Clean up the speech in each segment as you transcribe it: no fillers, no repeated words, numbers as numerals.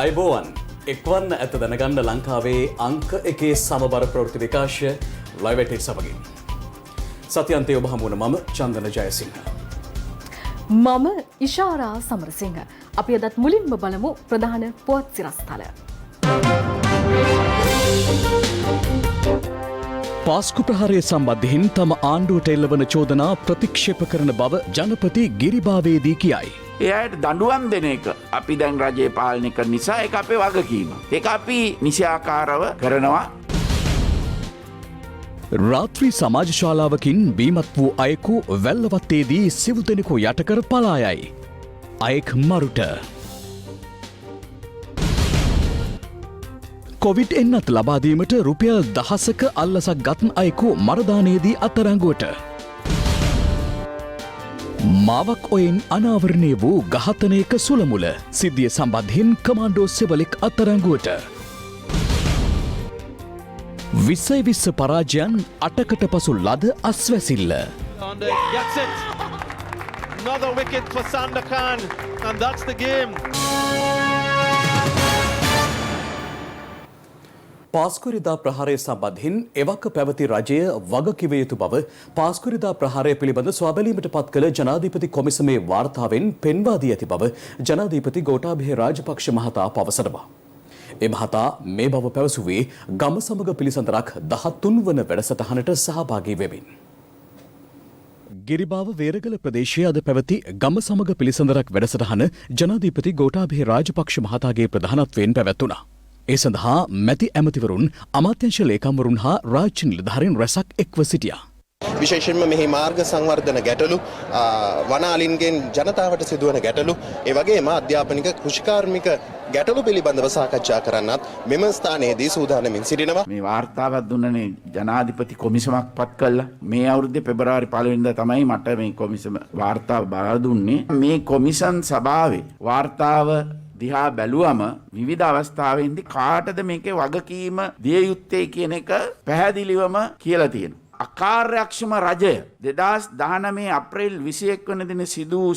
අයිබෝවන් එක්වන්න ඇත දැනගන්න ලංකාවේ අංක එකේ සමබර ප්‍රවෘත්ති විකාශය ලයිව් එට් සමගින් සත්‍යන්තය ඔබ හමුවන මම චන්දන ජයසිංහ මම ඉෂාරා සමරසිංහ අපි අදත් මුලින්ම බලමු ප්‍රධාන පුවත් සිරස්තල පාස්කු ප්‍රහාරය සම්බන්ධයෙන් තම ආණ්ඩුවට එල්ලවන චෝදනා ප්‍රතික්ෂේප කරන බව ජනපති ගිරිබාවේදී කියයි. එයට දඩුවම් දෙන එක අපි දැන් රජයේ පාලනය කරන නිසා ඒක අපේ වගකීම. ඒක අපි නිසියාකාරව කරනවා. රාත්‍රී සමාජ ශාලාවකින් බීමත් වූ අයෙකු වැල්ලවත්තේදී සිව් දෙනෙකු යටකර පලායයි. අයෙක් මරුට. කොවිඩ් එන්නත් ලබාදීමට රුපියල් දහසක අල්ලසක් ගත්න අයෙකු මරදානයේදී අත්අඩංගුවට. මාවක් ඔයෙන් අනාවරණය වූ ඝාතනයක සුළමුල සිද්ධිය සම්බන්ධයෙන් කමාන්ඩෝ සෙවලෙක් අත්අඩංගුවට. 20 පරාජයන් 8කට පසු ලද අස්වැසිල්ල. Another wicket for Sandakan and that's the game. පාස්කුරිදා ප්‍රහාරය සම්බන්ධයෙන් එවක පැවති රජය වගකිව යුතු බව පාස්කුරිදා ප්‍රහාරය පිළිබඳ ස්වාබැලීමට පත් කළ ජනාධිපති කොමිසමේ වාර්තාවෙන් පෙන්වා දී ඇති බව ජනාධිපති ගෝඨාභය රාජපක්ෂ මහතා පවසනවා. ඒ මහතා මේ බව පැවසුවේ ගම සමග පිළිසඳරක් 13 වන වැඩසටහනට සහභාගී වෙමින්. ගිරිබාව වේරගල ප්‍රදේශයේ අද පැවති ගම සමග පිළිසඳරක් වැඩසටහන ජනාධිපති ගෝඨාභය රාජපක්ෂ මහතාගේ ප්‍රධානත්වයෙන් පැවැත්වුණා. ඒ සඳහා මැති ඇමතිවරුන් අමාත්‍යංශ ලේකම්වරුන් හා රාජ්‍ය නිලධාරීන් රැසක් එක්ව සිටියා. විශේෂයෙන්ම මෙහි මාර්ග සංවර්ධන ගැටලු වනාලින්ගෙන් ජනතාවට සිදුවන ගැටලු ඒ වගේම අධ්‍යාපනික කෘෂිකාර්මික ගැටලු පිළිබඳව සාකච්ඡා කරන්නත් මෙම ස්ථානයේදී සූදානමින් සිටිනවා. මේ වාර්තාවක් දුන්නනේ ජනාධිපති කොමිසමක් පත් කළා. මේ අවුරුද්දේ පෙබරවාරි 1 වෙනිදා තමයි මට මේ කොමිසම වාර්තාව බාර දුන්නේ. මේ කොමිසම් සභාවේ වාර්තාව දිහා බැලුවම විවිධ අවස්ථාවෙන්දී කාටද මේකේ වගකීම දිය යුත්තේ කියන එක පැහැදිලිවම කියලා තියෙනවා. අකාර්යක්ෂම රජය 2019 අප්‍රේල් 21 වන දින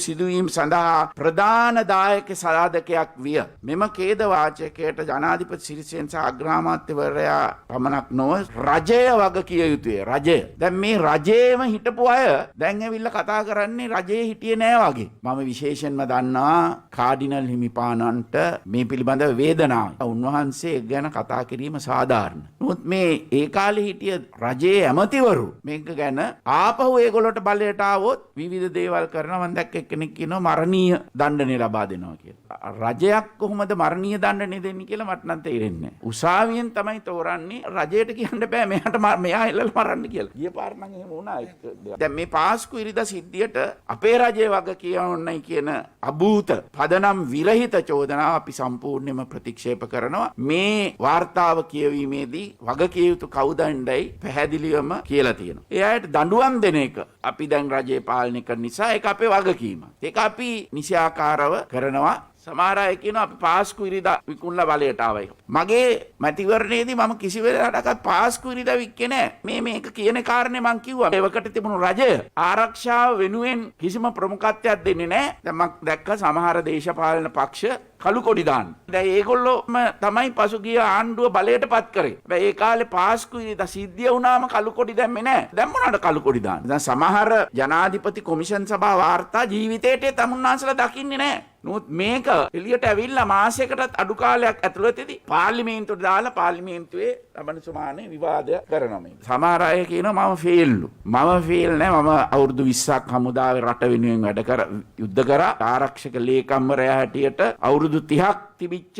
සිදුවීම් සඳහා ප්‍රධාන දායක සාධකයක් විය. මෙම ඛේද වාචකයට ජනාධිපති සිරිසේන සහ අග්‍රාමාත්‍යවරයා පමණක් නොව රජය වග කිය යුතුය. රජය. දැන් මේ රජයේම හිටපු අය දැන් ඇවිල්ලා කතා කරන්නේ රජයේ හිටියේ නෑ වගේ. මම විශේෂයෙන්ම දන්නවා කාඩිනල් හිමිපාණන්ට මේ පිළිබඳව වේදනාව. උන්වහන්සේ ගැන කතා කිරීම සාධාරණ. නමුත් මේ ඒ කාලේ හිටිය රජයේ ඇමතිවරු මේක ගැන ආපහු ඒගොල්ලොට බලයට ආවොත් විවිධ දේවල් කරනවා. මම දැක්ක එක්කෙනෙක් කියනවා මරණීය දඬුවම් ලබා දෙනවා කියලා. රජයක් කොහොමද මරණීය දඬුවම් දෙන්නේ කියලා මට නම් තේරෙන්නේ නැහැ. උසාවියෙන් තමයි තෝරන්නේ. රජයට කියන්න බෑ මෙයා එල්ලලා මරන්න කියලා. ගිය පාර නම් එහෙම වුණා. දැන් මේ පාස්කු ඉරිදා සිද්ධියට අපේ රජයේ වග කියවන්නයි කියන අභූත පදනම් විරහිත චෝදනාව අපි සම්පූර්ණයෙන්ම ප්‍රතික්ෂේප කරනවා. මේ වාර්තාව කියවීමේදී වග කිය යුතු කවුදන්ඩයි පැහැදිලිවම කියලා තියෙනවා. ඒ අයට දඬුවම් දෙන එක අපි දැන් රජයේ පාලනය කරන නිසා ඒක අපේ වගකීම. ඒක අපි නිසියාකාරව කරනවා. සමහර අය කියනවා අපි පාස්කු ඉරිදා විකුණලා බලයට ආවයි. මගේ මැතිවරණයේදී මම කිසි වෙලාවකත් පාස්කු ඉරිදා වික්කේ නැහැ. මේක කියන කාරණේ මම කිව්වා. ඒවකට තිබුණු රජය ආරක්ෂාව වෙනුවෙන් කිසිම ප්‍රමුඛත්වයක් දෙන්නේ නැහැ. දැන් මම දැක්ක සමහර දේශපාලන පක්ෂ කළු කොඩි දාන්න. දැන් ඒගොල්ලෝම තමයි පසුගිය ආණ්ඩුව බලයට පත් කරේ. හැබැයි ඒ කාලේ පාස්කු ඉරිදා සිද්ධිය වුණාම කළු කොඩි දැම්මේ නැහැ. දැන් මොනවාට කළු කොඩි දාන්නේ? දැන් සමහර ජනාධිපති කොමිෂන් සභා වාර්තා ජීවිතේට තමුන්නාන්සලා දකින්නේ නැහැ. නමුත් මේක එළියට ඇවිල්ලා මාසයකටත් අඩු කාලයක් ඇතුළතදී පාර්ලිමේන්තුවට දාලා පාර්ලිමේන්තුවේ ලබන සුමානේ විවාදයක් කරනවා මේ. සමහර අය කියනවා මම ෆේල්ලු. මම ෆේල් නෑ. මම අවුරුදු 20ක් හමුදාවේ රට වෙනුවෙන් වැඩ යුද්ධ කරා. ආරක්ෂක ලේකම්වරයා හැටියට අවුරුදු 30ක් තිබිච්ච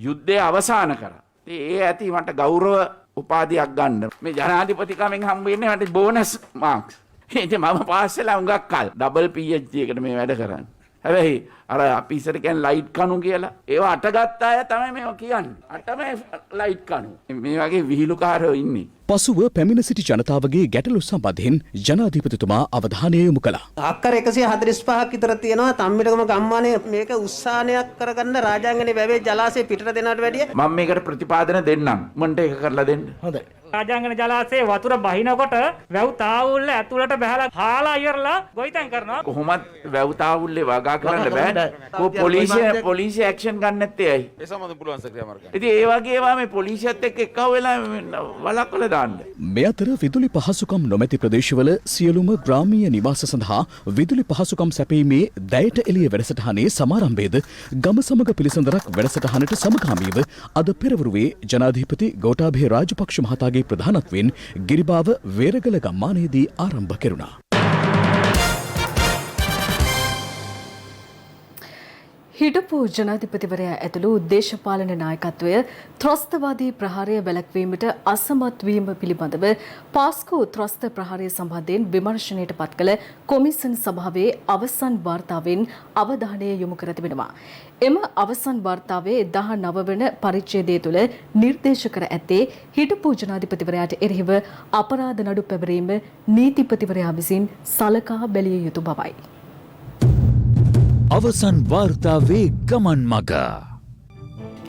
යුද්ධය අවසන් කරා. ඒ ඇති මට ගෞරව උපාධියක් ගන්න. මේ ජනාධිපතිකමෙන් හම්බ වෙන්නේ මට බෝනස් මාක්ස්. ඉතින් මම පාස් වෙලා හුඟක් කල් ඩබල් PhD එකට මේ වැඩ කරන්නේ. හැබැයි අර අපි ඉස්සර කියන්නේ ලයිට් කණු කියලා. ඒවා අටගත්ත අය තමයි මේවා කියන්නේ. අටම ලයිට් කණු. මේ වගේ විහිළුකාරයෝ ඉන්නේ. පසුව පැමිණ සිටි ජනතාවගේ ගැටලු සම්බන්ධයෙන් ජනාධිපතිතුමා අවධානය යොමු කළා. අක්කර 145ක් විතර තියෙනවා තම්මිටකම ගම්මානයේ මේක උස්සානයක් කරගන්න රාජාංගනේ වැවේ ජලාශය පිටට දෙනවට වැඩිය මම මේකට ප්‍රතිපාදන දෙන්නම්. මන්ට ඒක කරලා දෙන්න. හොඳයි. රාජාංගන ජලාශයේ වතුර බහිනකොට වැව් තාවුල්ල ඇතුළට බහලා හාලා ඉවරලා ගොවිතැන් කරනවා. කොහොමත් වැව් තාවුල්ලේ වගා කරන්න බෑ. කො පොලිසිය ඇක්ෂන් ගන්න නැත්තේ ඇයි? ඒ සම්බන්ධ පුළුවන් සක්‍රියාමාර්ග. ඉතින් ඒ වගේ ඒවා මේ පොලිසියත් එක්ක එක්කව වෙලා වලක්වලා දාන්න. මේ අතර විදුලි පහසුකම් නොමැති ප්‍රදේශවල සියලුම ග්‍රාමීය නිවාස සඳහා විදුලි පහසුකම් සැපීමේ දැයට එළිය වැඩසටහනේ සමාරම්භයේද ගම සමග පිළිසඳරක් වැඩසටහනට සමගාමීව අද පෙරවරුවේ ජනාධිපති ගෝඨාභය රාජපක්ෂ මහතාගේ ප්‍රධානත්වයෙන් ගිරිබාව වේරගල ගම්මානයේදී ආරම්භ කෙරුණා. හිටපු ජනාධිපතිවරයා ඇතුළු දේශපාලන නායකත්වය ත්‍රස්තවාදී ප්‍රහාරය වැළැක්වීමට අසමත් වීම පිළිබඳව පාස්කෝ ත්‍රස්ත ප්‍රහාරය සම්බන්ධයෙන් විමර්ශනයට පත් කළ කොමිසම් සභාවේ අවසන් වාර්තාවෙන් අවධානය යොමු කර තිබෙනවා. එම අවසන් වාර්තාවේ 19 වන පරිච්ඡේදය තුළ නිර්දේශ කර ඇත්තේ හිටපු ජනාධිපතිවරයාට එරෙහිව අපරාධ නඩු පැවරීම නීතිපතිවරයා විසින් සලකා බැලිය යුතු බවයි. අවසන් වාර්තාවේ ගමන් මග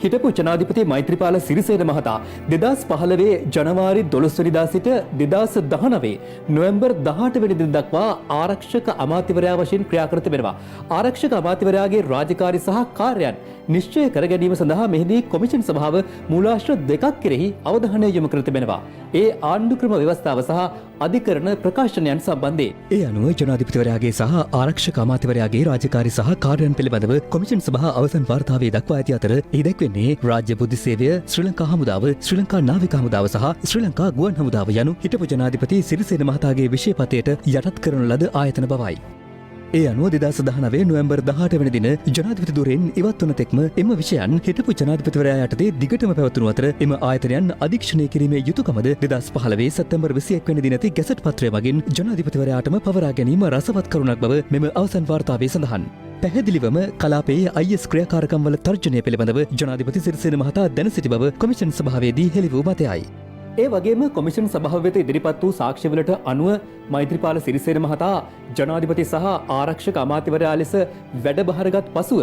හිටපු ජනාධිපති මෛත්‍රීපාල සිරිසේන මහතා 2015 ජනවාරි 12 වෙනිදා සිට 2019 නොවැම්බර් 18 වෙනිදා දක්වා ආරක්ෂක අමාත්‍යවරයා වශයෙන් ක්‍රියා කර තිබෙනවා. ආරක්ෂක අමාත්‍යවරයාගේ රාජකාරී සහ කාර්යයන් නිශ්චය කර ගැනීම සඳහා මෙහිදී කොමිෂන් සභාව මූලාශ්‍ර දෙකක් කෙරෙහි අවධානය යොමු කර තිබෙනවා. ඒ ආණ්ඩුක්‍රම ව්‍යවස්ථාව සහ අධිකරණ ප්‍රකාශනයන් සම්බන්ධයෙන් ඒ අනුව ජනාධිපතිවරයාගේ සහ ආරක්ෂක අමාත්‍යවරයාගේ රාජකාරී සහ කාර්යයන් පිළිබඳව කොමිෂන් සභාව අවසන් වාර්තාවේ දක්වා ඇති අතර එහි දැක්වෙන්නේ රාජ්‍ය බුද්ධි සේවය, ශ්‍රී ලංකා හමුදාව, ශ්‍රී ලංකා නාවික හමුදාව සහ ශ්‍රී ලංකා ගුවන් හමුදාව යනු හිටපු ජනාධිපති සිරිසේන මහතාගේ විෂයපතයට යටත් කරන ලද ආයතන බවයි. ඒ අනුව 2019 නොවැම්බර් 18 වෙනි දින ජනාධිපති ධුරයෙන් ඉවත් වන තෙක්ම එම විෂයන් හිටපු ජනාධිපතිවරයා යටතේ දිගටම පැවතුණු අතර එම ආයතනයන් අධීක්ෂණය කිරීමේ යුතුකමද 2015 සැප්තැම්බර් 21 වෙනි දින ඇති ගැසට් පත්‍රය මගින් ජනාධිපතිවරයාටම පවරා ගැනීම රසවත් කරුණක් බව මෙම අවසන් වාර්තාවේ සඳහන්. පැහැදිලිවම කලාපයේ IS ක්‍රියාකාරකම් වල තර්ජනය පිළිබඳව ජනාධිපති සිරිසේන මහතා දැන සිටි බව කොමිෂන් සභාවේදී හෙළි වූ මතයයි. ඒ වගේම කොමිෂන් සභාව වෙත ඉදිරිපත් වූ සාක්ෂිවලට අනුව මෛත්‍රීපාල සිරිසේන මහතා ජනාධිපති සහ ආරක්ෂක අමාත්‍යවරයා ලෙස වැඩබහරගත් පසුව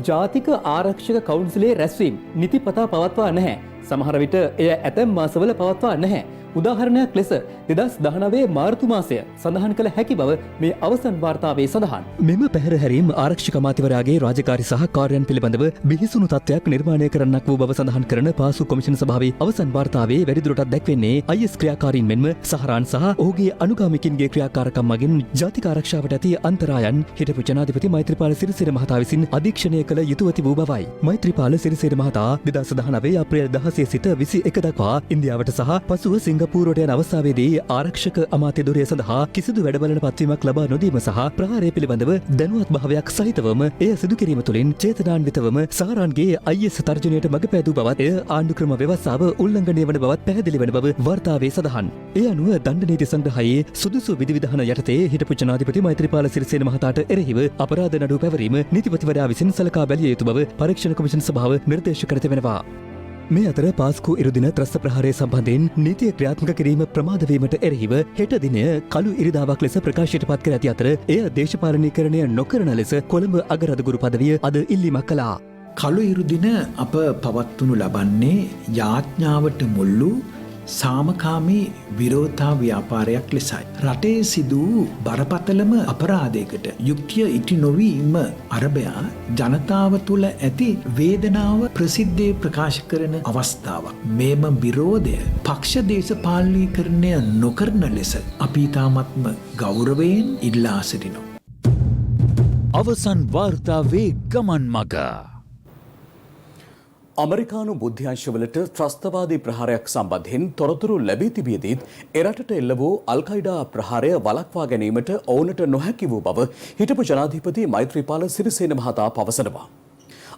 ජාතික ආරක්ෂක කවුන්සිලේ රැස්වීම් නිතිපතා පවත්වා නැහැ. සමහර විට එය ඇතැම් මාසවල පවත්වා නැහැ. උදාහරණයක් ලෙස 2019 මාර්තු මාසය සඳහන් කළ හැකි බව මේ අවසන් වාර්තාවේ සඳහන්. මෙම පැහැරහැරීම් ආරක්ෂක අමාත්‍යවරයාගේ රාජකාරී සහ කාර්යයන් පිළිබඳව බිහිසුණු තත්ත්වයක් නිර්මාණය කරන්නක් වූ බව සඳහන් කරන පාසු කොමිෂන් සභාවේ අවසන් වාර්තාවේ වැඩිදුරටත් දැක්වෙන්නේ IS ක්‍රියාකාරීන් මෙන්ම සහරාන් සහ ඔහුගේ අනුගාමිකින්ගේ ක්‍රියාකාරකම් මගින් ජාතික ආරක්ෂාවට ඇති අන්තරායන් හිටපු ජනාධිපති මෛත්‍රීපාල සිරිසේන මහතා විසින් අධීක්ෂණය කළ යුතු ඇති වූ බවයි. මෛත්‍රීපාල සිරිසේන මහතා 2019 අප්‍රේල් 16 සිට 21 දක්වා ඉන්දියාවට සහ පසුව සිංගප්පූරුවට යන අවස්ථාවේදී ආරක්ෂක අමාත්‍ය ධුරය සඳහා කිසිදු වැඩබලන පත්වීමක් ලබා නොදීම සහ ප්‍රහාරය පිළිබඳව දැනුවත් භාවයක් සහිතවම එය සිදු කිරීම තුළින් චේතනාන්විතවම සහරාන්ගේ IS තර්ජනයට මඟ පෑදූ බවත් එය ආණ්ඩුක්‍රම ව්‍යවස්ථාව උල්ලංඝනය වන බවත් පැහැදිලි වන බව වාර්තාවේ සඳහන්. ඒ අනුව දණ්ඩ නීති සංග්‍රහයේ සුදුසු විධිවිධාන යටතේ හිටපු ජනාධිපති මෛත්‍රීපාල සිරිසේන මහතාට එරෙහිව අපරාධ නඩු පැවරීම නීතිපතිවරයා විසින් සලකා බැලිය යුතු බව පරීක්ෂණ කොමිෂන් සභාව නිර්දේශ කර තිබෙනවා. මේ අතර පාස්කු ඉරුදින ත්‍රස්ත ප්‍රහාරය සම්බන්ධයෙන් නීතිය ක්‍රියාත්මක කිරීම ප්‍රමාද වීමට එරෙහිව හෙට දිනය කළු ඉරිදාවක් ලෙස ප්‍රකාශයට පත් කර ඇති අතර එය දේශපාලනීකරණය නොකරන ලෙස කොළඹ අගරදුගුරු පදවිය අද ඉල්ලීමක් කළා. කළු ඉරුදින අප පවත්වනු ලබන්නේ යාඥාවට මුල්ලු සාමකාමී විරෝධතා ව්‍යාපාරයක් ලෙසයි. රටේ සිදු බරපතලම අපරාධයකට යුක්තිය ඉටි නොවීම අරබයා ජනතාව තුළ ඇති වේදනාව ප්‍රසිද්ධියේ ප්‍රකාශ කරන අවස්ථාවක්. මේම විරෝධය පක්ෂ දේශපාලනීකරණය නොකරන ලෙස අපි තාමත්ම ගෞරවයෙන් ඉල්ලා සිටිනවා. අවසන් වාර්තාවේ ගමන් මග අමරිකානු බුද්ධ්‍යංශවලට ත්‍රස්තවාදී ප්‍රහාරයක් සම්බන්ධයෙන් තොරතුරු ලැබී තිබියදීත් එරටට එල්ල වූ අල්කයිඩා ප්‍රහාරය වළක්වා ගැනීමට ඔවුනට නොහැකි වූ බව හිටපු ජනාධිපති මෛත්‍රීපාල සිරිසේන මහතා පවසනවා.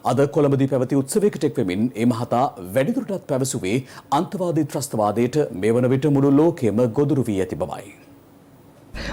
අද කොළඹදී පැවති උත්සවයකට එක්වෙමින් ඒ මහතා වැඩිදුරටත් පැවසුවේ අන්තවාදී ත්‍රස්තවාදයට මේ වන විට මුළු ලෝකයේම ගොදුරු වී ඇති බවයි.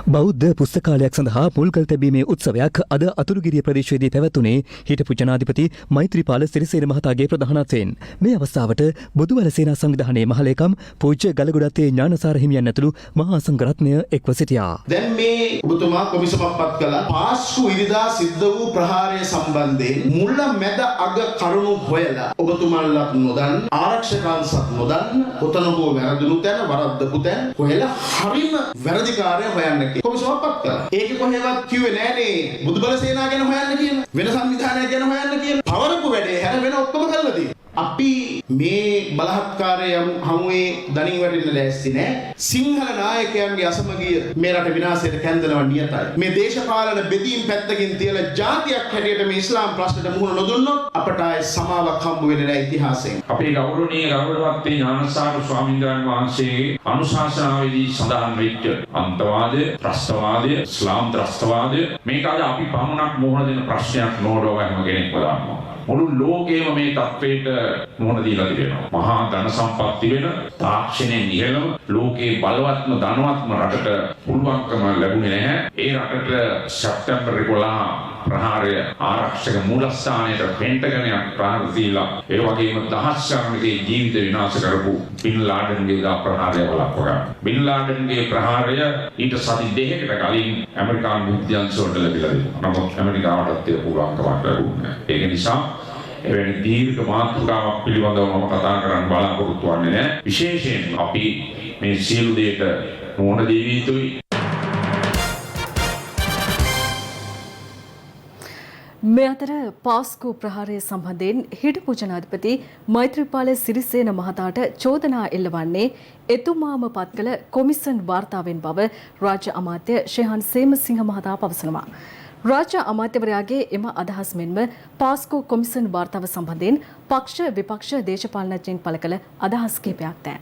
බෞද්ධ පුස්තකාලයක් සඳහා මුල්කල් තැබීමේ උත්සවයක් අද අතුරුගිරිය ප්‍රදේශයේදී පැවැතුනේ හිටපු ජනාධිපති මෛත්‍රීපාල සිරිසේන මහතාගේ ප්‍රධානත්වයෙන්. මේ අවස්ථාවට බොදුවැල සේනා සංවිධානයේ මහලේකම් පූජ්‍ය ගලගොඩත්තේ ඥානසාර හිමියන් ඇතුළු මහා සංඝරත්නය එක්ව සිටියා. දැන් මේ ඔබතුමා කොමිසමක් පත් කළා. පාස්කු ඉරිදා සිද්ධ වූ ප්‍රහාරය සම්බන්ධයෙන් මුල මැද අග කරුණු හොයලා ඔබතුමාලත් නොදන්න ආරක්ෂකයන්සත් නොදන්න කොතන හෝ වැරදුණු තැන වරද්දපු තැන හොයලා හරිම වැරදිකාරය හොයන්න කොමිසමක් පත් කළා. ඒකේ කොහෙවත් කිව්වේ නෑනේ බුදුබල සේනාව ගැන හොයන්න කියලා. වෙන සංවිධානයක් ගැන හොයන්න කියලා. පවරපු වැඩේ හැර වෙන ඔක්කොම කරලා තියෙනවා. අපි මේ බලහත්කාරය හමුවේ දණින් වැටෙන්න ලෑස්ති නෑ. සිංහල නායකයන්ගේ අසමගිය මේ රට විනාශයට කැඳවනවා නියතයි. මේ දේශපාලන බෙදීම් පැත්තකින් තියලා ජාතියක් හැටියට මේ ඉස්ලාම් ප්‍රශ්නට මුහුණ නොදුන්නොත් අපට ආයේ සමාවක් හම්බ වෙන්නේ නෑ ඉතිහාසයෙන්. අපේ ගෞරවනීය ගෞරවවත් ඥානසාර ස්වාමීන් වහන්සේගේ අනුශාසනාවේදී සඳහන් වෙච්ච අන්තවාදය, ත්‍රස්තවාදය, ඉස්ලාම් ත්‍රස්තවාදය මේක අද අපි පමණක් මුහුණ දෙන ප්‍රශ්නයක් නොවනවා හැම කෙනෙක්ම දන්නවා. මුළු ලෝකයේම මේ තත්ත්වයට මුහුණ දීලා තිබෙනවා. මහා ධන සම්පatti වෙන තාක්ෂණයෙන් ඉහළම ලෝකයේ බලවත්ම ධනවත්ම රටට පුළුවන්කම ලැබුණේ නැහැ. ඒ රටට සැප්තැම්බර් 11 ප්‍රහාරය ආරක්ෂක මූලස්ථානයට පෙන්ටගනයක් ප්‍රහාර දීලා ඒ වගේම දහස් ගණනකගේ ජීවිත විනාශ කරපු බින් ලාඩන්ගේ ප්‍රහාරය වළක්ව ගන්න. බින් ලාඩන්ගේ ප්‍රහාරය ඊට සති දෙකකට කලින් ඇමරිකානු බුද්ධ්‍යංශවලට ලැබිලා තිබුණා. නමුත් ඇමරිකාවටත් ඒක පුළුවන්කමක් ලැබුණේ නැහැ. ඒක නිසා එවැනි දීර්ඝ මාතෘකාවක් පිළිබඳව මම කතා කරන්න බලාපොරොත්තු වෙන්නේ නැහැ. විශේෂයෙන් අපි මේ සියලු දේට මුහුණ දී යුතුයි. මේ අතර පාස්කු ප්‍රහාරය සම්බන්ධයෙන් හිටපු ජනාධිපති මෛත්‍රීපාල සිරිසේන මහතාට චෝදනා එල්ලවන්නේ එතුමාම පත් කළ කොමිසන් වාර්තාවෙන් බව රාජ්‍ය අමාත්‍ය ශේහන් සේමසිංහ මහතා පවසනවා. රාජ්‍ය අමාත්‍යවරයාගේ එම අදහස් මෙන්ම පාස්කු කොමිසන් වාර්තාව සම්බන්ධයෙන් පක්ෂ විපක්ෂ දේශපාලනඥයින් පළ කළ අදහස් කිහිපයක් දැන්.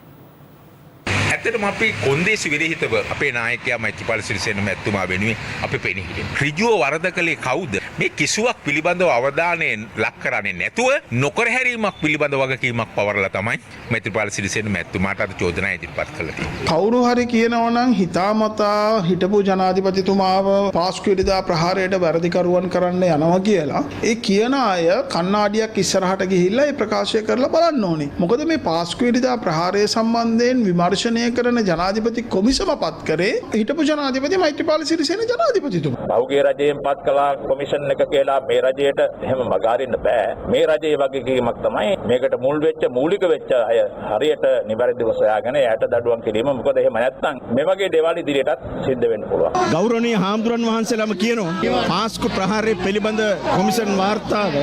ඇත්තටම අපි කොන්දේසි විරහිතව අපේ නායකයා මෛත්‍රීපාල සිරිසේන මැතිතුමා වෙනුවෙන් අපි පෙනී හිටිනවා. ඍජුව වරද කළේ කවුද? මේ කිසිවක් පිළිබඳව අවධානයෙන් ලක් කරන්නේ නැතුව නොකර හැරීමක් පිළිබඳව වගකීමක් පවරලා තමයි මෛත්‍රීපාල සිරිසේන මැතිතුමාට අද චෝදනා ඉදිරිපත් කළා තියෙන්නේ. කවුරු හරි කියනවා නම් හිතාමතා හිටපු ජනාධිපතිතුමාව පාස්කු ඉරිදා ප්‍රහාරයට වැරදිකරුවන් කරන්න යනවා කියලා ඒ කියන අය කණ්ණාඩියක් ඉස්සරහට ගිහිල්ලා ඒ ප්‍රකාශය කරලා බලන්න ඕනේ. මොකද මේ පාස්කු ඉරිදා ප්‍රහාරය සම්බන්ධයෙන් විමර්ශනය කරන ජනාධිපති කොමිසම පත් කරේ හිටපු ජනාධිපති මෛත්‍රීපාල සිරිසේන ජනාධිපතිතුමා. පහුගිය රජයෙන් පත් කළා කොමිෂන් එක කියලා මේ රජයට එහෙම මගහරින්න බෑ. මේ රජයේ වගකීමක් තමයි මේකට මුල් වෙච්ච මූලික වෙච්ච අය හරියට නිවැරදිව සොයාගෙන යට දඩුවම් කිරීම. මොකද එහෙම නැත්නම් මේ වගේ දේවල් ඉදිරියටත් සිද්ධ වෙන්න පුළුවන්. ගෞරවනීය හාමුදුරන් වහන්සේලාම කියනවා පාස්කු ප්‍රහාරය පිළිබඳ කොමිෂන් වාර්තාව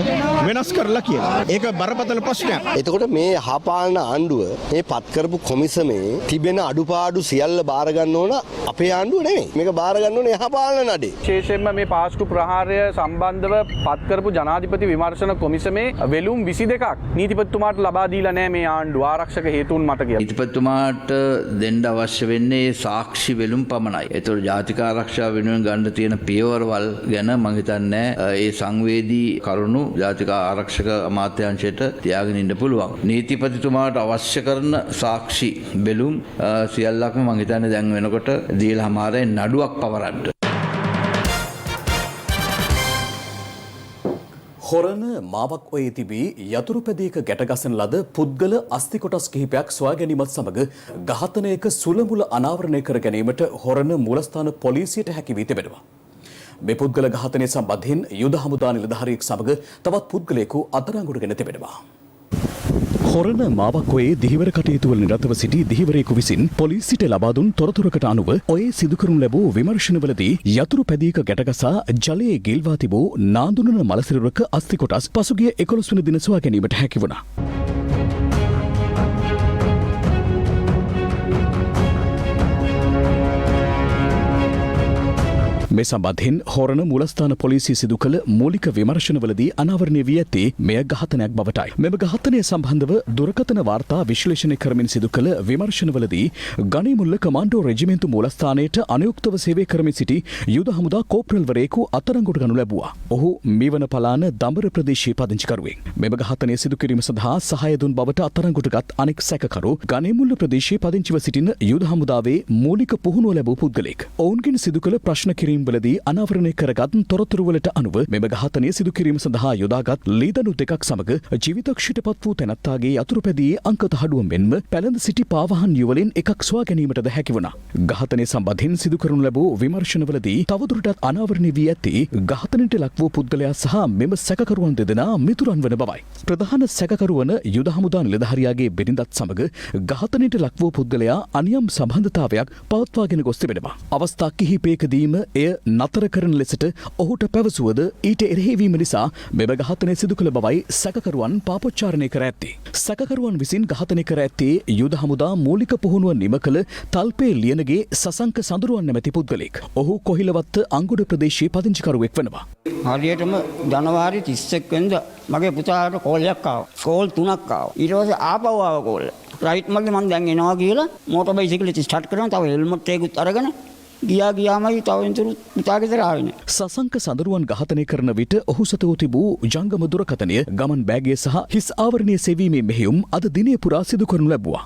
වෙනස් කරලා කියලා. ඒක බරපතල ප්‍රශ්නයක්. එතකොට මේ යහපාලන ආණ්ඩුව මේ පත් කරපු කොමිසමේ තිබෙන අඩුපාඩු සියල්ල බාර ගන්න ඕන අපේ ආණ්ඩුව නෙමෙයි. මේක බාර ගන්න ඕනේ යහපාලන නඩේ. විශේෂයෙන්ම මේ පාස්කු ප්‍රහාරය සම්බන්ධව පත් කරපු ජනාධිපති විමර්ශන කොමිසමේ වෙලුම් 22ක් නීතිපතිතුමාට ලබා දීලා නැහැ මේ ආණ්ඩුව ආරක්ෂක හේතුන් මත කියලා. නීතිපතිතුමාට දෙන්න අවශ්‍ය වෙන්නේ සාක්ෂි වෙලුම් පමණයි. ඒතකොට ජාතික ආරක්ෂාව වෙනුවෙන් ගන්න තියෙන පියවරවල් ගැන මම හිතන්නේ ඒ සංවේදී කරුණු ජාතික ආරක්ෂක අමාත්‍යාංශයට තියාගෙන ඉන්න පුළුවන්. නීතිපතිතුමාට අවශ්‍ය කරන සාක්ෂි වෙලුම් සියල්ලක්ම මං හිතන්නේ දැන් වෙනකොට දීලා හමාරේ නඩුවක් පවරන්න. හොරණ මාවක් ඔයේ තිබී යතුරු පැදියක ගැටගසන ලද පුද්ගල අස්ථි කොටස් කිහිපයක් සොයා ගැනීමත් සමග ඝාතනයක සුළමුල අනාවරණය කර ගැනීමට හොරණ මූලස්ථාන පොලිසියට හැකි වී තිබෙනවා. මේ පුද්ගල ඝාතනය සම්බන්ධයෙන් යුද හමුදා නිලධාරියෙක් සමග තවත් පුද්ගලයෙකු අත්අඩංගුවටගෙන තිබෙනවා. හොරණ මාවක්කොයේ දිහිවර කටයුතු වල නිරතව සිටි දිහිවරයෙකු විසින් පොලිසියට ලබා දුන් තොරතුරකට අනුව ඔයේ සිදු කරනු ලැබූ විමර්ශනවලදී යතුරු පැදියක ගැටගසා ජලයේ ගිල්වා තිබූ නාඳුනන මලසිරුරක අස්ථි කොටස් පසුගිය 11 වන දින සොයා ගැනීමට හැකි වුණා. මේ සම්බන්ධයෙන් හොරණ මූලස්ථාන පොලිසිය සිදු කළ මූලික විමර්ශනවලදී අනාවරණය වී ඇත්තේ මෙය ඝාතනයක් බවටයි. මෙම ඝාතනය සම්බන්ධව දුරකථන වාර්තා විශ්ලේෂණය කරමින් සිදු කළ විමර්ශනවලදී ගණිමුල්ල කමාන්ඩෝ රෙජිමෙන්තු මූලස්ථානයට අනුයුක්තව සේවය කරමින් සිටි යුද හමුදා කෝප්‍රල්වරයෙකු අත්අඩංගුවට ගනු ලැබුවා. ඔහු මීවන පලාන දඹර ප්‍රදේශයේ පදිංචිකරුවෙක්. මෙම ඝාතනය සිදු කිරීම සඳහා සහාය දුන් බවට අත්අඩංගුවටගත් අනෙක් සැකකරු ගණිමුල්ල ප්‍රදේශයේ පදිංචිව සිටින යුද හමුදාවේ මූලික පුහුණුව ලැබූ පුද්ගලෙක්. ඔවුන්ගෙන් සිදු කළ ප්‍රශ්න කිරීම්වලදී අනාවරණය කරගත් තොරතුරුවලට අනුව මෙම ඝාතනය සිදු කිරීම සඳහා යොදාගත් ලීදනු දෙකක් සමග ජීවිතක්ෂයට පත් වූ තැනැත්තාගේ යතුරුපැදියේ අංක තහඩුව මෙන්ම පැළඳ සිටි පාවහන් යුවලින් එකක් සොයා ගැනීමටද හැකි වුණා. ඝාතනය සම්බන්ධයෙන් සිදු කරනු ලැබූ විමර්ශනවලදී තවදුරටත් අනාවරණය වී ඇත්තේ ඝාතනයට ලක් වූ පුද්ගලයා සහ මෙම සැකකරුවන් දෙදෙනා මිතුරන් වන බවයි. ප්‍රධාන සැකකරු වන යුද හමුදා නිලධාරියාගේ බිරිඳත් සමග ඝාතනයට ලක් වූ පුද්ගලයා අනියම් සම්බන්ධතාවයක් පවත්වාගෙන ගොස් තිබෙනවා. අවස්ථා කිහිපයකදීම එය නතර කරන ලෙසට ඔහුට පැවසුවද ඊට එරෙහිවීම නිසා මෙම ඝාතනය සිදු කළ බවයි සැකකරුවන් පාපොච්චාරණය කර ඇත්තේ. සැකකරුවන් විසින් ඝාතනය කර ඇත්තේ යුද හමුදා මූලික පුහුණුව නිම කළ තල්පේ ලියනගේ සසංක සඳරුවන් නැමැති පුද්ගලෙක්. ඔහු කොහිලවත්ත අංගුඩ ප්‍රදේශයේ පදිංචිකරුවෙක් වෙනවා. හරියටම ජනවාරි 31 වෙනිදා මගේ පුතාට කෝල් එකක් ආවා. කෝල් 3ක් ආවා. ඊට පස්සේ ආපහු ආවා කෝල්. රයිට් මල්ලේ මම දැන් එනවා කියලා මෝටර් බයිසිකල් එක ස්ටාර්ට් කරනවා. තව හෙල්මට් එකකුත් අරගෙන ගියාමයි තව එන්තුරු පුතාගෙදර ආවේ නෑ. සසංක සඳරුවන් ඝාතනය කරන විට ඔහු සතුව තිබූ ජංගම දුරකථනය, ගමන් බෑගය සහ හිස් ආවරණය සෙවීමේ මෙහෙයුම් අද දිනය පුරා සිදු කරනු ලැබුවා.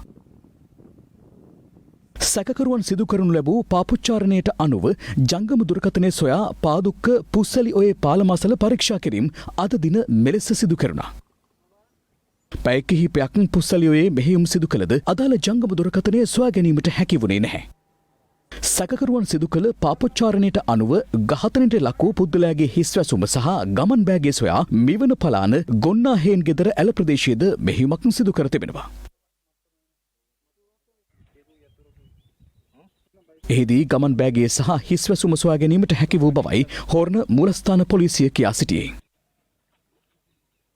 සැකකරුවන් සිදු කරනු ලැබූ පාපොච්චාරණයට අනුව ජංගම දුරකථනය සොයා පාදුක්ක පුස්සලි ඔයේ පාලමසල පරීක්ෂා කිරීම අද දින මෙලෙස සිදු කෙරුණා. පැය කිහිපයක් පුස්සලි ඔයේ මෙහෙයුම් සිදු කළද අදාළ ජංගම දුරකථනය සොයා ගැනීමට හැකි වුණේ නැහැ. සැකකරුවන් සිදු කළ පාපොච්චාරණයට අනුව ඝාතනයට ලක් වූ පුද්ගලයාගේ හිස්වැසුම සහ ගමන් බෑගය සොයා මිවන පලාන ගොන්නාහේන් ගෙදර ඇල ප්‍රදේශයේද මෙහෙයුමක් සිදු කර තිබෙනවා. එහිදී ගමන් බෑගය සහ හිස්වැසුම සොයා ගැනීමට හැකි වූ බවයි හොරණ මූලස්ථාන පොලිසිය කියා සිටියේ.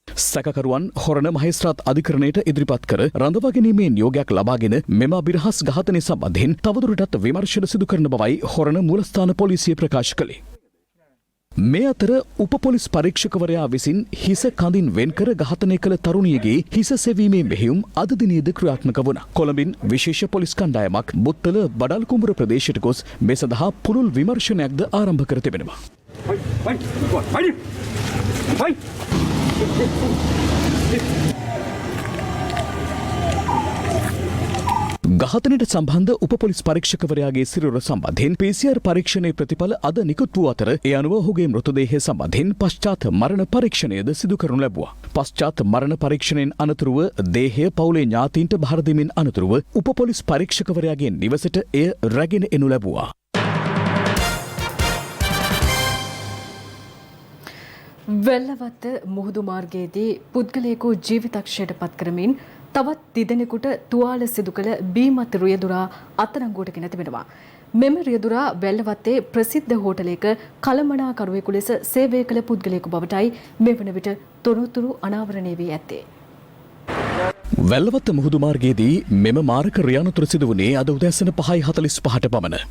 සැකකරුවන් හොරණ මහේස්ත්‍රාත් අධිකරණයට ඉදිරිපත් කර රඳවා ගැනීමේ නියෝගයක් ලබාගෙන මෙම අබිරහස් ඝාතනය සම්බන්ධයෙන් තවදුරටත් විමර්ශන සිදු කරන බවයි හොරණ මූලස්ථාන පොලිසිය ප්‍රකාශ කළේ. මේ අතර උපපොලිස් පරීක්ෂකවරයා විසින් හිස කඳින් වෙන්කර ඝාතනය කළ තරුණියගේ හිස සෙවීමේ මෙහෙයුම් අද දිනේද ක්‍රියාත්මක වුණා. කොළඹින් විශේෂ පොලිස් කණ්ඩායමක් බුත්තල බඩල්කුඹුර ප්‍රදේශයට ගොස් මේ සඳහා පුළුල් විමර්ශනයක්ද ආරම්භ කර තිබෙනවා. ඝාතනයට සම්බන්ධ උපපොලිස් පරීක්ෂකවරයාගේ සිරුර සම්බන්ධයෙන් PCR පරීක්ෂණයේ ප්‍රතිඵල අද නිකුත් වූ අතර ඒ අනුව ඔහුගේ මෘතදේහය සම්බන්ධයෙන් පශ්චාත් මරණ පරීක්ෂණයද සිදු කරනු ලැබුවා. පශ්චාත් මරණ පරීක්ෂණයෙන් අනතුරුව දේහය පවුලේ ඥාතීන්ට බහර දෙමින් අනතුරුව උපපොලිස් පරීක්ෂකවරයාගේ නිවසට එය රැගෙන එනු ලැබුවා. වෙල්ලවත්ත මුහුදු මාර්ගයේදී පුද්ගලයෙකු ජීවිතක්ෂයට පත් කරමින් තවත් තිදෙනෙකුට තුවාල සිදු කළ බීමත් රියදුරා අත්අඩංගුවට ගෙන තිබෙනවා. මෙම රියදුරා වෙල්ලවත්තේ ප්‍රසිද්ධ හෝටලයක කළමනාකරුවෙකු ලෙස සේවය කළ පුද්ගලයෙකු බවටයි මේ වන විට තොරතුරු අනාවරණය වී ඇත්තේ. වැල්ලවත්ත මුහුදු මාර්ගයේදී මෙම මාරක රියානතුර සිදු වුණේ අද උදෑසන 5:45ට පමණ.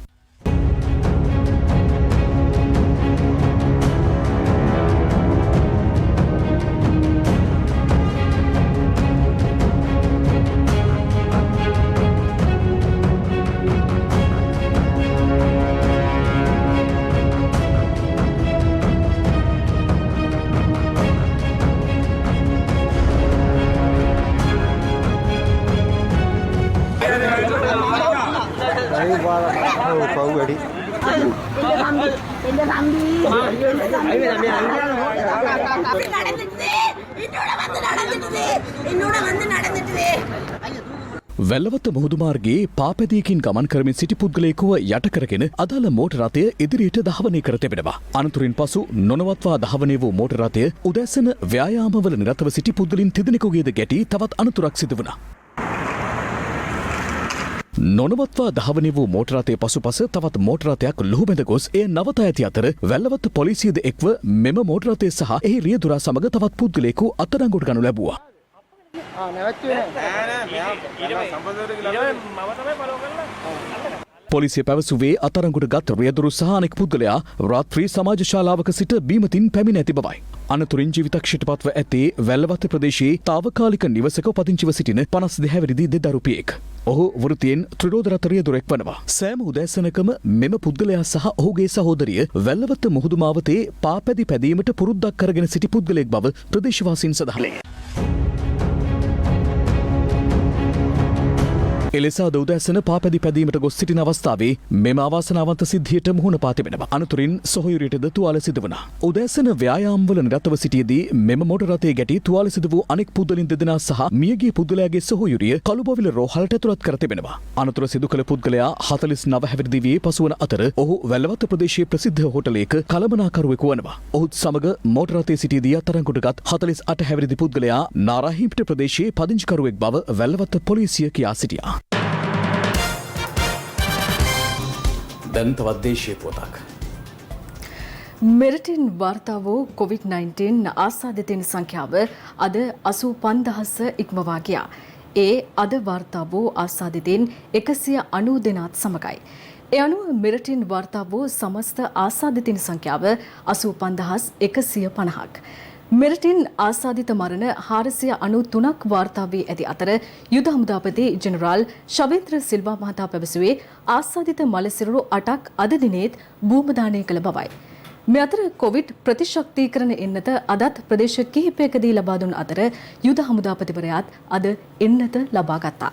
වැල්ලවත්ත මුහුදු මාර්ගයේ පාපැදියකින් ගමන් කරමින් සිටි පුද්ගලයෙකුව යට කරගෙන අදාළ මෝටර රථය ඉදිරියට ධාවනය කර තිබෙනවා. අනතුරින් පසු නොනවත්වා ධාවනය වූ මෝටර රථය උදැසන ව්‍යායාමවල නිරතව සිටි පුද්ගලින් තිදෙනෙකුගේද ගැටි තවත් අනතුරක් සිදු වුණා. නොනවත්වා ධාවනය වූ මෝටර රථයේ පසුපස තවත් මෝටර රථයක් ලුහුබැඳ ගොස් එය නවතා ඇති අතර වැල්ලවත්ත පොලිසියද එක්ව මෙම මෝටර රථය සහ එහි රියදුරා සමග තවත් පුද්ගලයෙකු අත්අඩංගුවට ගනු ලැබුවා. පොලිසිය පැවසුවේ අතරංගුට ගත් රියදුරු සහ අනෙක් පුද්ගලයා රාත්‍රී සමාජ ශාලාවක සිට බීමතින් පැමිණ ඇති බවයි. අනතුරින් ජීවිතක්ෂයට පත්ව ඇත්තේ වැල්ලවත්ත ප්‍රදේශයේ තාවකාලික නිවසක පදිංචිව සිටින 52 හැවිරිදි දෙදරුපියෙක්. ඔහු වෘතියෙන් ත්‍රිරෝධරත රියදුරෙක් වනවා. සෑම උදෑසනකම මෙම පුද්ගලයා සහ ඔහුගේ සහෝදරිය වැල්ලවත්ත මුහුදු මාවතේ පාපැදි පැදීමට පුරුද්දක් කරගෙන සිටි පුද්ගලයෙක් බව ප්‍රදේශවාසීන් සඳහන්. එලෙස අද උදෑසන පාපැදි පැදීමට ගොස් සිටින අවස්ථාවේ මෙම අවාසනාවන්ත සිද්ධියට මුහුණ පා තිබෙනවා. අනතුරින් සොහොයුරියටද තුවාල සිදු වුණා. උදෑසන ව්‍යායාම්වල නිරතව සිටියේදී මෙම මෝටර රථයේ ගැටි තුවාල සිදු වූ අනෙක් පුද්ගලින් දෙදෙනා සහ මියගිය පුද්ගලයාගේ සොහොයුරිය කළුබොවිල රෝහලට ඇතුළත් කර තිබෙනවා. අනතුර සිදු කළ පුද්ගලයා 49 හැවිරිදි වියේ පසුවන අතර ඔහු වැල්ලවත්ත ප්‍රදේශයේ ප්‍රසිද්ධ හෝටලයක කළමනාකරුවෙකු වනවා. ඔහුත් සමග මෝටර රථයේ සිටියේදී අත්අඩංගුවටගත් 48 හැවිරිදි පුද්ගලයා නාරාහිමිට ප්‍රදේශයේ පදිංචිකරුවෙක් බව වැල්ලවත්ත පොලිසිය කියා සිටියා. දැන් තවත් දේශීය පුවතක්. මෙරටින් වාර්තා වූ COVID-19 ආසාදිතයින් සංඛ්‍යාව අද 85000 ඉක්මවා ගියා. ඒ අද වාර්තා වූ ආසාදිතයින් 190 දෙනාත් සමගයි. ඒ අනුව මෙරටින් වාර්තා වූ සමස්ත ආසාදිතයින් සංඛ්‍යාව 85150ක්. මෙරටින් ආසාදිත මරණ 493ක් වාර්තා වී ඇති අතර යුද හමුදාපති ජෙනරාල් ශවේන්ද්‍ර සිල්වා මහතා පැවසුවේ ආසාදිත මලසිරුරු 8ක් අද දිනේත් භූමදානය කළ බවයි. මේ අතර කොවිඩ් ප්‍රතිශක්තිකරණ එන්නත අදත් ප්‍රදේශ කිහිපයකදී ලබා දුන් අතර යුද හමුදාපතිවරයාත් අද එන්නත ලබා ගත්තා.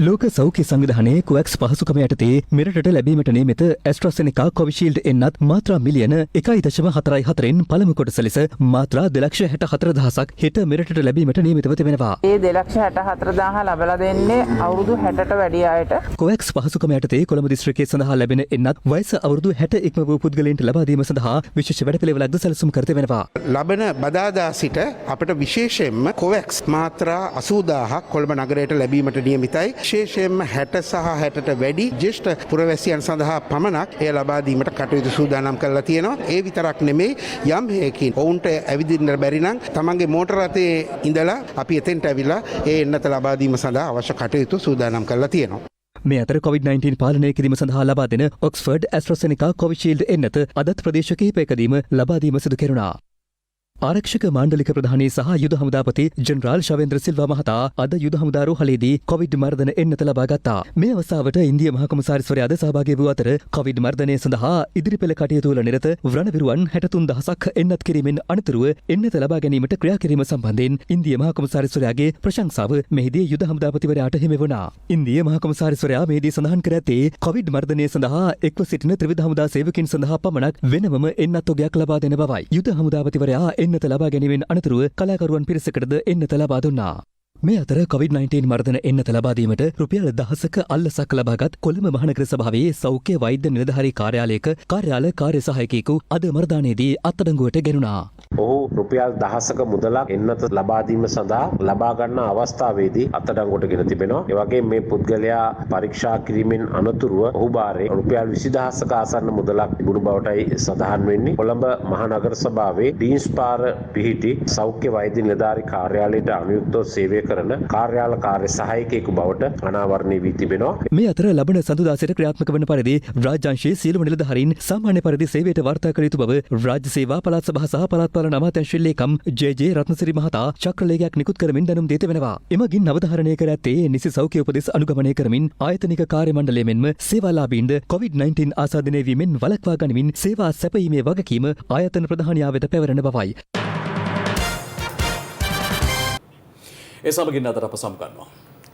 ලෝක සෞඛ්‍ය සංවිධානයේ කොවැක්ස් පහසුකම යටතේ මෙරටට ලැබීමට නියමිත ඇස්ට්‍රාසෙනිකා කොවිෂීල්ඩ් එන්නත් මාත්‍රා මිලියන 1.44න් පළමු කොටස ලෙස මාත්‍රා 2,64,000ක් හෙට මෙරටට ලැබීමට නියමිතව තිබෙනවා. ඒ 2,64,000 ලබලා දෙන්නේ අවුරුදු 60ට වැඩි අයට. කොවැක්ස් පහසුකම යටතේ කොළඹ දිස්ත්‍රික්කයේ සඳහා ලැබෙන එන්නත් වයස අවුරුදු 60 ඉක්ම වූ පුද්ගලයන්ට ලබා දීම සඳහා විශේෂ වැඩපිළිවෙලක්ද සැලසුම් කර තිබෙනවා. ලබන බදාදා සිට අපට විශේෂයෙන්ම කොවැක්ස් මාත්‍රා 80,000ක් කොළඹ නගරයට ලැබීමට නියමිතයි. විශේෂයෙන්ම 60 සහ 60ට වැඩි ජ්‍යෙෂ්ඨ පුරවැසියන් සඳහා පමණක් එය ලබා දීමට කටයුතු සූදානම් කරලා තියෙනවා. ඒ විතරක් නෙමෙයි යම් හේකින් ඔවුන්ට ඇවිදින්න බැරි නම් තමන්ගේ මෝටර රථයේ ඉඳලා අපි එතෙන්ට ඇවිල්ලා ඒ එන්නත ලබා දීම සඳහා අවශ්‍ය කටයුතු සූදානම් කරලා තියෙනවා. මේ අතර COVID-19 පාලනය කිරීම සඳහා ලබා දෙන ඔක්ස්ෆර්ඩ් ඇස්ට්‍රාසෙනිකා කොවිෂීල්ඩ් එන්නත අදත් ප්‍රදේශ කිහිපයකදීම ලබා දීම සිදු කෙරුණා. ආරක්ෂක මාණ්ඩලික ප්‍රධානී සහ යුද හමුදාපති ජෙනරාල් ශවේන්ද්‍ර සිල්වා මහතා අද යුද හමුදා රෝහලේදී කොවිඩ් මර්ධන එන්නත ලබා ගත්තා. මේ අවස්ථාවට ඉන්දිය මහ කොමසාරිස්වරයාද සහභාගී වූ අතර කොවිඩ් මර්ධනය සඳහා ඉදිරිපෙළ කටයුතු වල නිරත ව්‍රණවිරුවන් 63000ක් එන්නත් කිරීමෙන් අනතුරුව එන්නත ලබා ගැනීමට ක්‍රියා කිරීම සම්බන්ධයෙන් ඉන්දිය මහ කොමසාරිස්වරයාගේ ප්‍රශංසාව මෙහිදී යුද හමුදාපතිවරයාට හිමි වුණා. ඉන්දිය මහ කොමසාරිස්වරයා මෙහිදී සඳහන් කර ඇත්තේ කොවිඩ් මර්ධනය සඳහා එක්ව සිටින ත්‍රිවිධ හමුදා සේවකයන් සඳහා පමණක් වෙනමම එන්නත් ඔගයක් ලබා දෙන බවයි. යුද හමුදාපතිවරයා එන්නත ලබා ගැනීමෙන් අනතුරුව කලාකරුවන් පිරිසකටද එන්නත ලබා දුන්නා. මේ අතර COVID-19 මර්ධන එන්නත ලබා දීමට රුපියල් 1000ක අල්ලසක් ලබාගත් කොළඹ මහනගර සභාවේ සෞඛ්‍ය වෛද්‍ය නිලධාරී කාර්යාලයක කාර්යාල කාර්ය සහායකයෙකු අද මර්ධනයේදී අත්අඩංගුවට ගැනුණා. ඔහු රුපියල් 1000ක මුදලක් එන්නත ලබා දීම සඳහා ලබා ගන්න අවස්ථාවේදී අත්අඩංගුවට ගෙන තිබෙනවා. ඒ වගේම මේ පුද්ගලයා පරීක්ෂා කිරීමෙන් අනතුරුව ඔහු බාරේ රුපියල් 20000ක ආසන්න මුදලක් තිබුණු බවටයි සඳහන් වෙන්නේ. කොළඹ මහනගර සභාවේ ඩීන්ස් පාර පිහිටි සෞඛ්‍ය වෛද්‍ය නිලධාරී කාර්යාලයට අනුයුක්තව සේවය කරන කාර්යාල කාර්ය සහායකයෙකු බවට අනාවරණය වී තිබෙනවා. මේ අතර ලබන සඳුදා සිට ක්‍රියාත්මක වන පරිදි රාජ්‍යාංශයේ සියලුම නිලධාරීන් සාමාන්‍ය පරිදි සේවයට වාර්තා කළ යුතු බව රාජ්‍ය සේවා පළාත් සභා සහ පළාත් පාලන අමාත්‍යාංශ ලේකම් ජේ.ජේ. රත්නසිරි මහතා චක්‍රලේඛයක් නිකුත් කරමින් දැනුම් දී තිබෙනවා. එමගින් අවධාරණය කර ඇත්තේ නිසි සෞඛ්‍ය උපදෙස් අනුගමනය කරමින් ආයතනික කාර්ය මණ්ඩලය මෙන්ම සේවාලාභීන්ද COVID-19 ආසාදනය වීමෙන් වළක්වා ගනිමින් සේවා සැපයීමේ වගකීම ආයතන ප්‍රධානියා වෙත පැවරෙන බවයි. ඒ සමගින් අදට අප සම්ගන්නවා.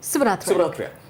සුබ රාත්‍රියක්.